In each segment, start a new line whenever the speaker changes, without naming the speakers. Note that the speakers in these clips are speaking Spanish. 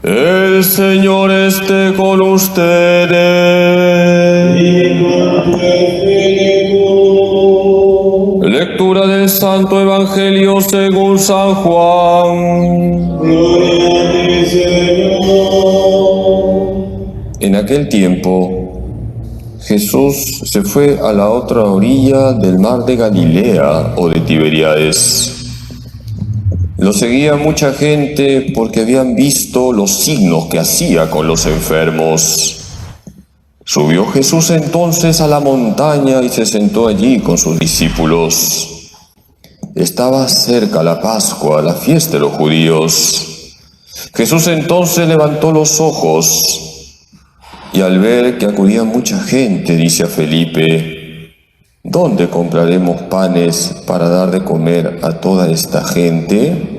El Señor esté con ustedes. Lectura del Santo Evangelio según San Juan.
Gloria a ti, Señor.
En aquel tiempo, Jesús se fue a la otra orilla del mar de Galilea o de Tiberíades. Lo seguía mucha gente porque habían visto los signos que hacía con los enfermos. Subió Jesús entonces a la montaña y se sentó allí con sus discípulos. Estaba cerca la Pascua, la fiesta de los judíos. Jesús entonces levantó los ojos y al ver que acudía mucha gente, dice a Felipe: ¿dónde compraremos panes para dar de comer a toda esta gente?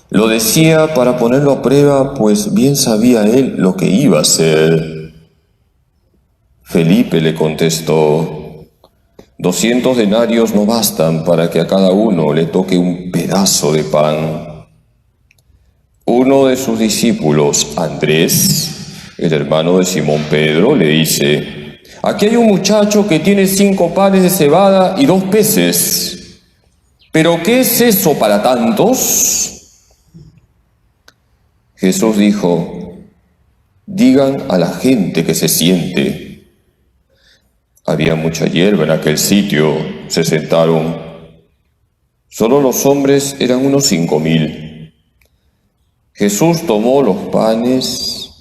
Lo decía para ponerlo a prueba, pues bien sabía él lo que iba a hacer. Felipe le contestó: 200 denarios no bastan para que a cada uno le toque un pedazo de pan. Uno de sus discípulos, Andrés, el hermano de Simón Pedro, le dice: aquí hay un muchacho que tiene 5 panes de cebada y 2 peces. ¿Pero qué es eso para tantos? Jesús dijo: digan a la gente que se siente. Había mucha hierba en aquel sitio. Se sentaron. Solo los hombres eran unos 5.000. Jesús tomó los panes,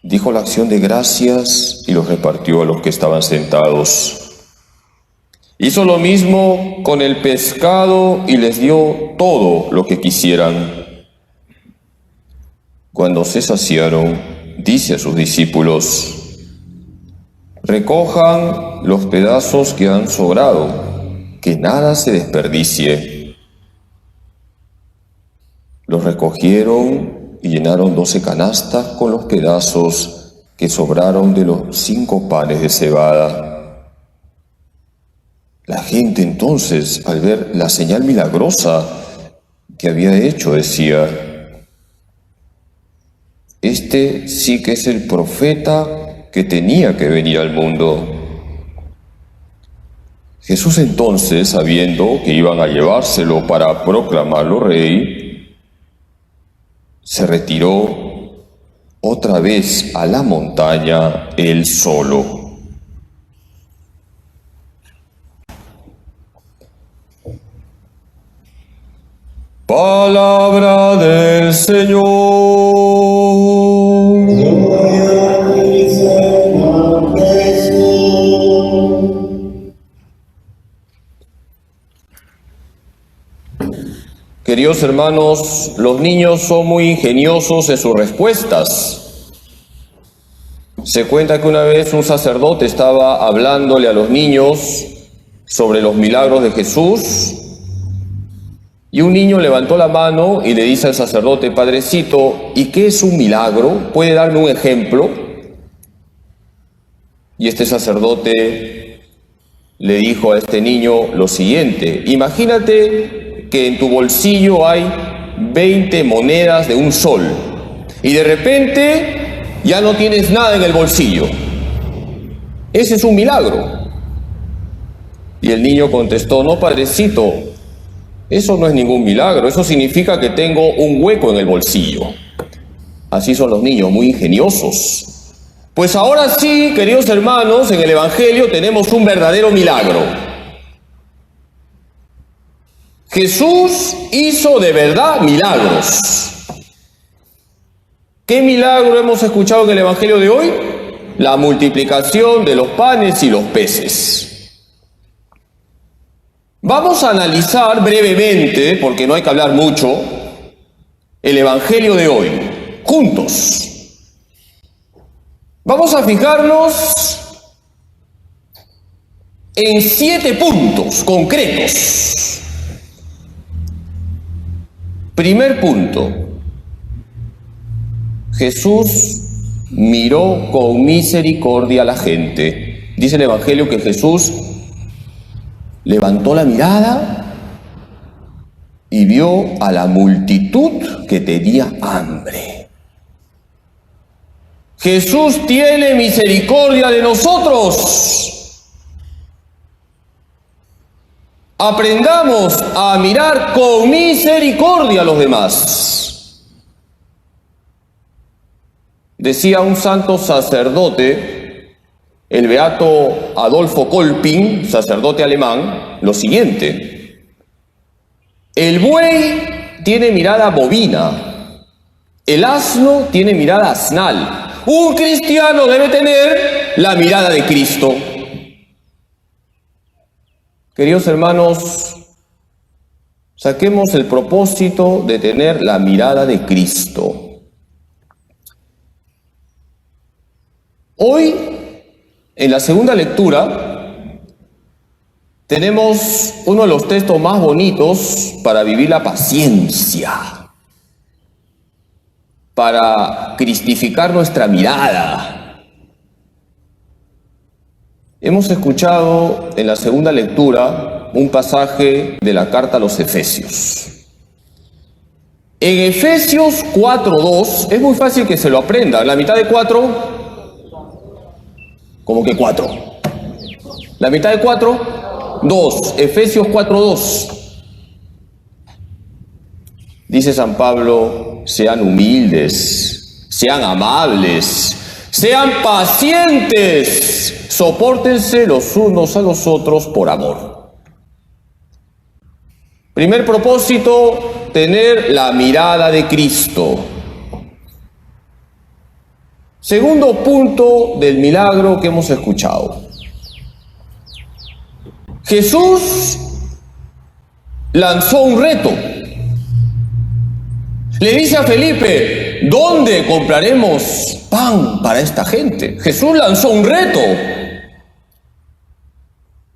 dijo la acción de gracias y los repartió a los que estaban sentados. Hizo lo mismo con el pescado y les dio todo lo que quisieran. Cuando se saciaron, dice a sus discípulos: recojan los pedazos que han sobrado, que nada se desperdicie. Los recogieron y llenaron 12 canastas con los pedazos que sobraron de los 5 panes de cebada. La gente entonces, al ver la señal milagrosa que había hecho, decía: este sí que es el profeta que tenía que venir al mundo. Jesús entonces, sabiendo que iban a llevárselo para proclamarlo rey, se retiró otra vez a la montaña él solo. Palabra del Señor.
Gloria a ti, Señor Jesús.
Queridos hermanos, los niños son muy ingeniosos en sus respuestas. Se cuenta que una vez un sacerdote estaba hablándole a los niños sobre los milagros de Jesús, y un niño levantó la mano y le dice al sacerdote: padrecito, ¿y qué es un milagro? ¿Puede darme un ejemplo? Y este sacerdote le dijo a este niño lo siguiente: imagínate que en tu bolsillo hay 20 monedas de un sol y de repente ya no tienes nada en el bolsillo. Ese es un milagro. Y el niño contestó: no, padrecito, eso no es ningún milagro, eso significa que tengo un hueco en el bolsillo. Así son los niños, muy ingeniosos. Pues ahora sí, queridos hermanos, en el Evangelio tenemos un verdadero milagro. Jesús hizo de verdad milagros. ¿Qué milagro hemos escuchado en el Evangelio de hoy? La multiplicación de los panes y los peces. Vamos a analizar brevemente, porque no hay que hablar mucho, el Evangelio de hoy, juntos. Vamos a fijarnos en 7 puntos concretos. Primer punto: Jesús miró con misericordia a la gente. Dice el Evangelio que Jesús levantó la mirada y vio a la multitud que tenía hambre. Jesús tiene misericordia de nosotros. Aprendamos a mirar con misericordia a los demás. Decía un santo sacerdote, el beato Adolfo Kolping, sacerdote alemán, lo siguiente: el buey tiene mirada bovina, el asno tiene mirada asnal. Un cristiano debe tener la mirada de Cristo. Queridos hermanos, saquemos el propósito de tener la mirada de Cristo. Hoy, en la segunda lectura, tenemos uno de los textos más bonitos para vivir la paciencia, para cristificar nuestra mirada. Hemos escuchado en la segunda lectura un pasaje de la carta a los Efesios. En Efesios 4:2, es muy fácil que se lo aprendan. La mitad de 4, ¿cómo que 4? La mitad de 4, 2. Efesios 4:2. Dice San Pablo: sean humildes, sean amables, sean pacientes, sopórtense los unos a los otros por amor. Primer propósito, tener la mirada de Cristo. Segundo punto del milagro que hemos escuchado. Jesús lanzó un reto. Le dice a Felipe: ¿dónde compraremos pan para esta gente? Jesús lanzó un reto.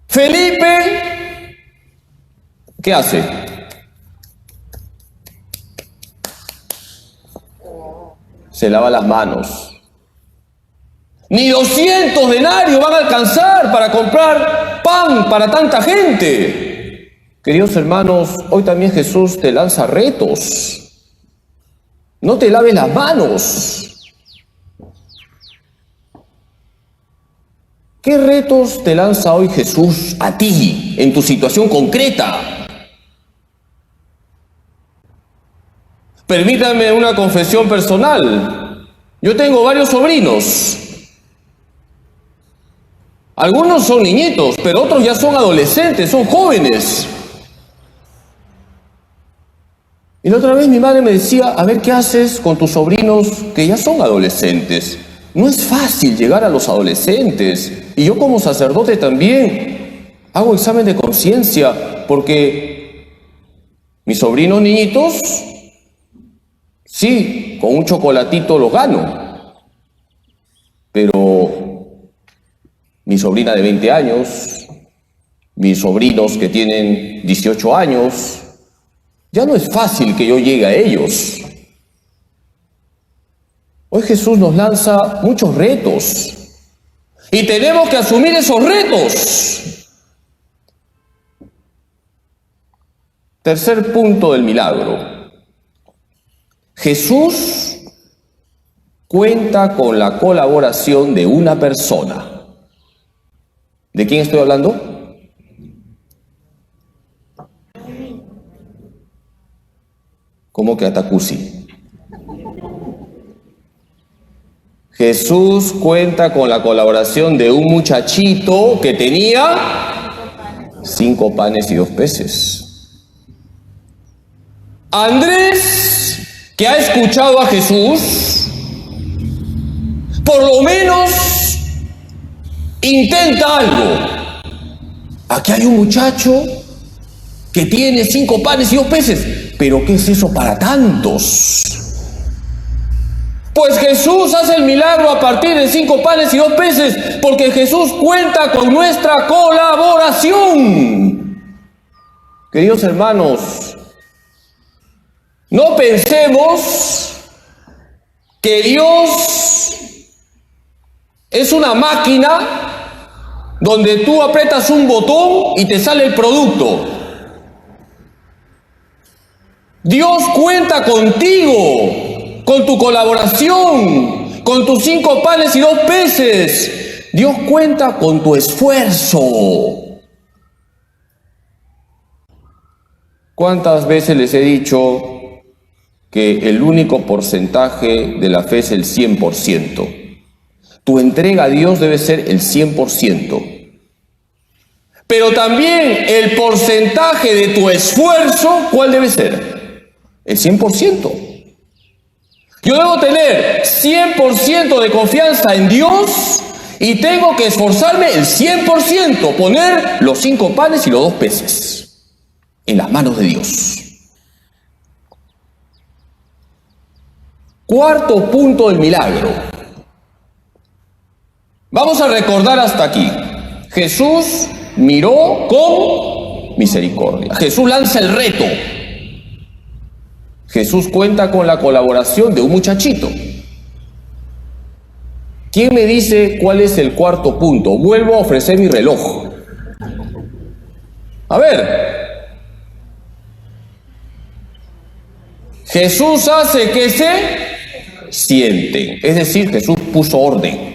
Felipe, ¿qué hace? Se lava las manos. Ni 200 denarios van a alcanzar para comprar pan para tanta gente. Queridos hermanos, hoy también Jesús te lanza retos. No te laves las manos. ¿Qué retos te lanza hoy Jesús a ti, en tu situación concreta? Permítanme una confesión personal. Yo tengo varios sobrinos. Algunos son niñitos, pero otros ya son adolescentes, son jóvenes. Y la otra vez mi madre me decía: a ver, ¿qué haces con tus sobrinos que ya son adolescentes? No es fácil llegar a los adolescentes. Y yo como sacerdote también hago examen de conciencia, porque mis sobrinos niñitos, sí, con un chocolatito los gano. Pero mi sobrina de 20 años, mis sobrinos que tienen 18 años, ya no es fácil que yo llegue a ellos. Hoy Jesús nos lanza muchos retos y tenemos que asumir esos retos. Tercer punto del milagro. Jesús cuenta con la colaboración de una persona. ¿De quién estoy hablando? ¿Cómo que Atacusi? Jesús cuenta con la colaboración de un muchachito que tenía 5 panes y 2 peces. Andrés, que ha escuchado a Jesús, por lo menos intenta algo. Aquí hay un muchacho que tiene 5 panes y 2 peces. ¿Pero qué es eso para tantos? Pues Jesús hace el milagro a partir de 5 panes y 2 peces, porque Jesús cuenta con nuestra colaboración. Queridos hermanos, no pensemos que Dios es una máquina donde tú aprietas un botón y te sale el producto. Dios cuenta contigo, con tu colaboración, con tus 5 panes y 2 peces. Dios cuenta con tu esfuerzo. ¿Cuántas veces les he dicho que el único porcentaje de la fe es el 100%? Tu entrega a Dios debe ser el 100%. Pero también el porcentaje de tu esfuerzo, ¿cuál debe ser? El 100%. Yo debo tener 100% de confianza en Dios y tengo que esforzarme el 100%, poner los 5 panes y los 2 peces en las manos de Dios. Cuarto punto del milagro. Vamos a recordar hasta aquí. Jesús miró con misericordia. Jesús lanza el reto. Jesús cuenta con la colaboración de un muchachito. ¿Quién me dice cuál es el cuarto punto? Vuelvo a ofrecer mi reloj. A ver. Jesús hace que se sienten. Es decir, Jesús puso orden.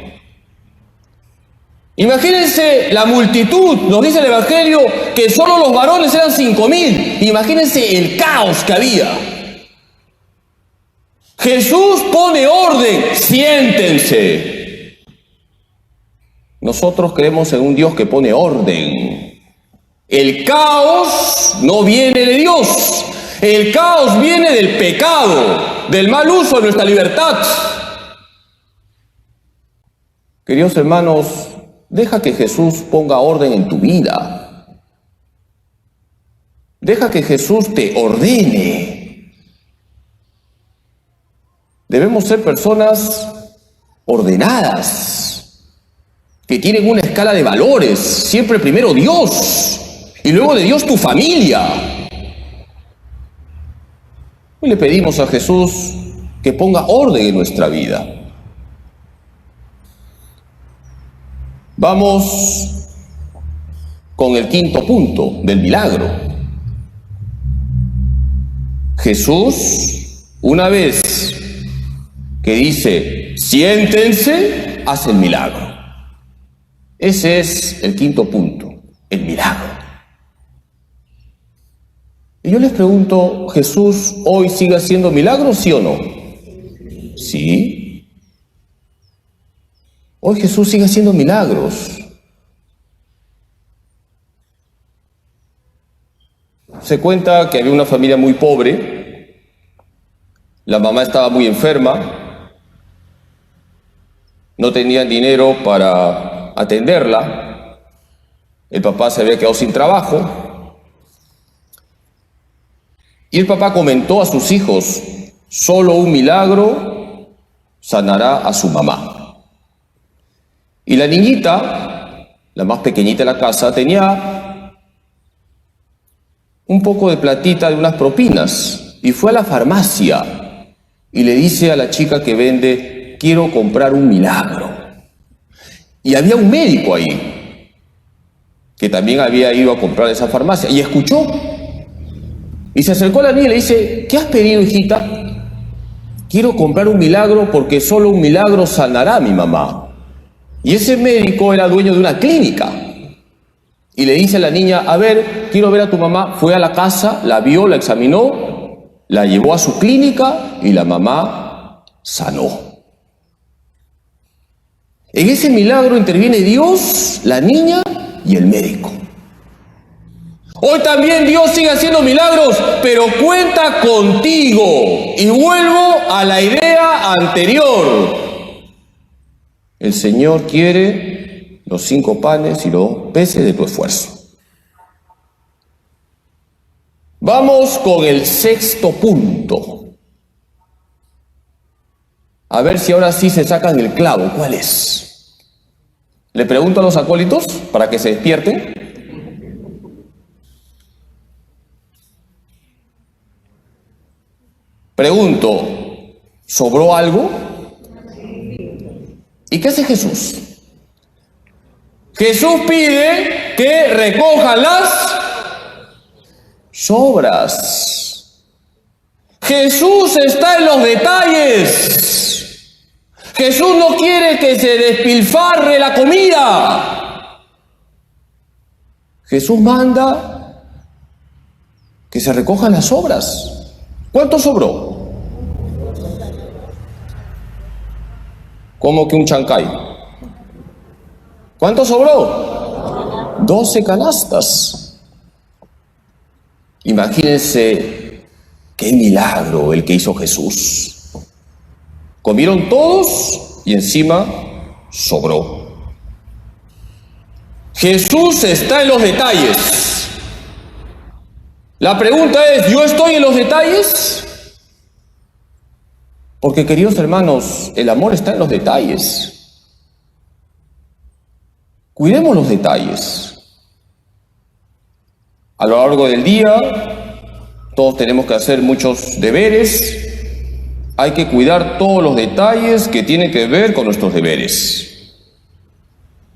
Imagínense la multitud, nos dice el Evangelio que solo los varones eran 5.000. Imagínense el caos que había. Jesús pone orden, siéntense. Nosotros creemos en un Dios que pone orden. El caos no viene de Dios. El caos viene del pecado, del mal uso de nuestra libertad. Queridos hermanos, deja que Jesús ponga orden en tu vida. Deja que Jesús te ordene. Debemos ser personas ordenadas, que tienen una escala de valores. Siempre primero Dios y luego de Dios tu familia. Hoy le pedimos a Jesús que ponga orden en nuestra vida. Vamos con el quinto punto del milagro. Jesús, una vez que dice, siéntense, hace el milagro. Ese es el quinto punto, el milagro. Y yo les pregunto, ¿Jesús hoy sigue haciendo milagros, sí o no? Sí. Hoy Jesús sigue haciendo milagros. Se cuenta que había una familia muy pobre. La mamá estaba muy enferma. No tenían dinero para atenderla. El papá se había quedado sin trabajo. Y el papá comentó a sus hijos, solo un milagro sanará a su mamá. Y la niñita, la más pequeñita de la casa, tenía un poco de platita de unas propinas y fue a la farmacia y le dice a la chica que vende, quiero comprar un milagro. Y había un médico ahí que también había ido a comprar a esa farmacia y escuchó. Y se acercó a la niña y le dice, ¿qué has pedido, hijita? Quiero comprar un milagro porque solo un milagro sanará a mi mamá. Y ese médico era dueño de una clínica. Y le dice a la niña, a ver, quiero ver a tu mamá. Fue a la casa, la vio, la examinó, la llevó a su clínica y la mamá sanó. En ese milagro interviene Dios, la niña y el médico. Hoy también Dios sigue haciendo milagros, pero cuenta contigo. Y vuelvo a la idea anterior. El Señor quiere los 5 panes y los 2 peces de tu esfuerzo. Vamos con el sexto punto. A ver si ahora sí se sacan el clavo. ¿Cuál es? Le pregunto a los acólitos para que se despierten. Pregunto, ¿sobró algo? ¿Y qué hace Jesús? Jesús pide que recojan las sobras. Jesús está en los detalles. Jesús no quiere que se despilfarre la comida. Jesús manda que se recojan las sobras. ¿Cuánto sobró? ¿Cómo que un chancay? ¿Cuánto sobró? 12 canastas. Imagínense qué milagro el que hizo Jesús. Comieron todos y encima sobró. Jesús está en los detalles. La pregunta es, ¿yo estoy en los detalles? Porque, queridos hermanos, el amor está en los detalles. Cuidemos los detalles. A lo largo del día, todos tenemos que hacer muchos deberes. Hay que cuidar todos los detalles que tienen que ver con nuestros deberes.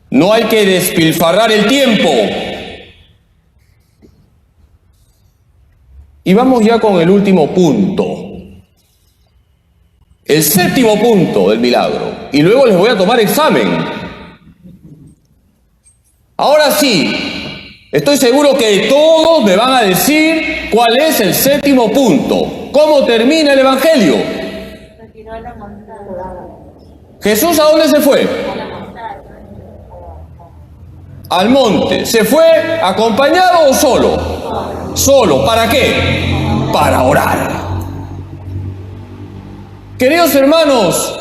No hay que despilfarrar el tiempo. Y vamos ya con el último punto. El séptimo punto del milagro. Y luego les voy a tomar examen. Ahora sí, estoy seguro que todos me van a decir cuál es el séptimo punto. ¿Cómo termina el Evangelio? Jesús, ¿a dónde se fue? Al monte. ¿Se fue acompañado o solo? Solo. ¿Para qué? Para orar. Queridos hermanos,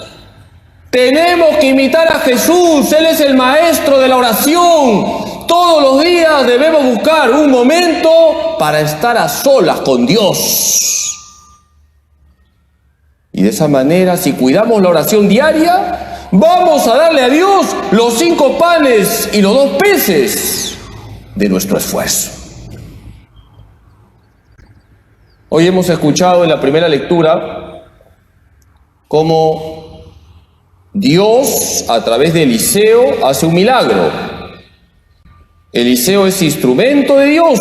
tenemos que imitar a Jesús. Él es el maestro de la oración. Todos los días debemos buscar un momento para estar a solas con Dios. Y de esa manera, si cuidamos la oración diaria, vamos a darle a Dios los 5 panes y los 2 peces de nuestro esfuerzo. Hoy hemos escuchado en la primera lectura cómo Dios, a través de Eliseo, hace un milagro. Eliseo es instrumento de Dios.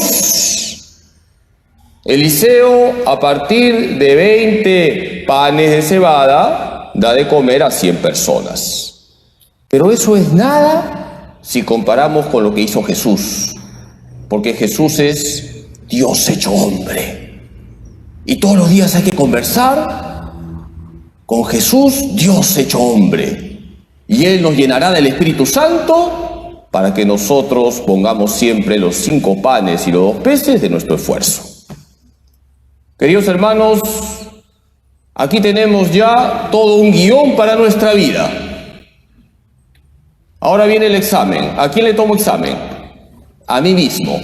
Eliseo, a partir de 20 panes de cebada, da de comer a 100 personas. Pero eso es nada si comparamos con lo que hizo Jesús. Porque Jesús es Dios hecho hombre. Y todos los días hay que conversar con Jesús, Dios hecho hombre. Y Él nos llenará del Espíritu Santo para que nosotros pongamos siempre los 5 panes y los 2 peces de nuestro esfuerzo. Queridos hermanos, aquí tenemos ya todo un guión para nuestra vida. Ahora viene el examen. ¿A quién le tomo examen? A mí mismo.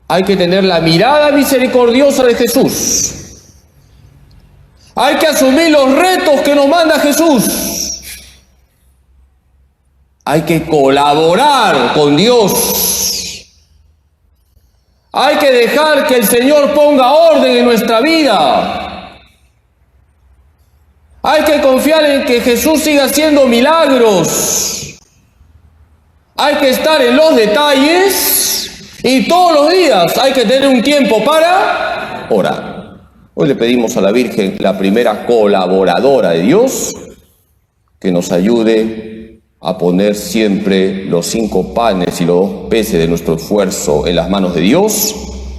Hay que tener la mirada misericordiosa de Jesús. Hay que asumir los retos que nos manda Jesús. Hay que colaborar con Dios. Hay que dejar que el Señor ponga orden en nuestra vida. Hay que confiar en que Jesús siga haciendo milagros. Hay que estar en los detalles y todos los días hay que tener un tiempo para orar. Hoy le pedimos a la Virgen, la primera colaboradora de Dios, que nos ayude a poner siempre los 5 panes y los 2 peces de nuestro esfuerzo en las manos de Dios,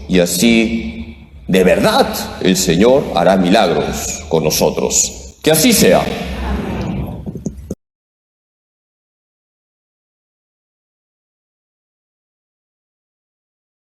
y así, de verdad, el Señor hará milagros con nosotros. Que así sea.